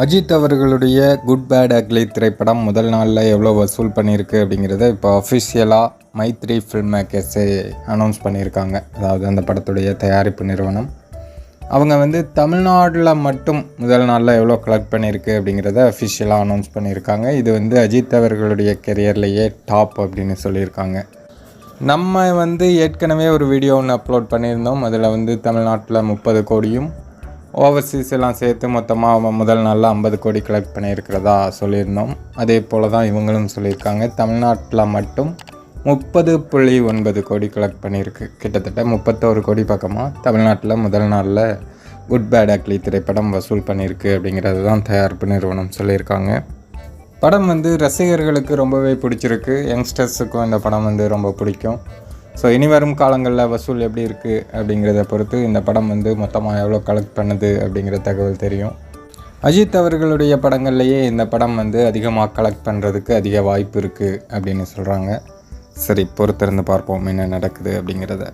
அஜித் அவர்களுடைய good bad ugly திரைப்படம் முதல் நாளில் எவ்வளோ வசூல் பண்ணியிருக்கு அப்படிங்கிறத இப்போ அஃபிஷியலாக மைத்ரி ஃபில்ம் மேக்கர்ஸே அனௌன்ஸ் பண்ணியிருக்காங்க. அதாவது அந்த படத்துடைய தயாரிப்பு நிறுவனம் அவங்க தமிழ்நாட்டில் மட்டும் முதல் நாளில் எவ்வளோ கலெக்ட் பண்ணியிருக்கு அப்படிங்கிறத அஃபிஷியலாக அனௌன்ஸ் பண்ணியிருக்காங்க. இது அஜித் அவர்களுடைய கெரியர்லேயே டாப் அப்படின்னு சொல்லியிருக்காங்க. நம்ம ஏற்கனவே ஒரு வீடியோ ஒன்று அப்லோட் பண்ணியிருந்தோம். அதில் தமிழ்நாட்டில் 30 கோடியும் ஓவர்சீஸ் எல்லாம் சேர்த்து மொத்தமாக முதல் நாளில் 50 கோடி கலெக்ட் பண்ணியிருக்கிறதா சொல்லியிருந்தோம். அதே போல் தான் இவங்களும் சொல்லியிருக்காங்க. தமிழ்நாட்டில் மட்டும் 30.9 கோடி கலெக்ட் பண்ணியிருக்கு. கிட்டத்தட்ட 31 கோடி பக்கமாக தமிழ்நாட்டில் முதல் நாளில் குட் பேட் அக்லி திரைப்படம் வசூல் பண்ணியிருக்கு அப்படிங்கிறது தான் தயாரிப்பு நிறுவனம் சொல்லியிருக்காங்க. படம் ரசிகர்களுக்கு ரொம்பவே பிடிச்சிருக்கு. யங்ஸ்டர்ஸுக்கும் இந்த படம் ரொம்ப பிடிக்கும். ஸோ இனி வரும் காலங்களில் வசூல் எப்படி இருக்குது அப்படிங்கிறத பொறுத்து இந்த படம் மொத்தமாக எவ்வளோ கலெக்ட் பண்ணுது அப்படிங்கிற தகவல் தெரியும். அஜித் அவர்களுடைய படங்கள்லேயே இந்த படம் அதிகமாக கலெக்ட் பண்ணுறதுக்கு அதிக வாய்ப்பு இருக்குது அப்படின்னு சொல்கிறாங்க. சரி, பொறுத்திருந்து பார்ப்போம் என்ன நடக்குது அப்படிங்கிறத.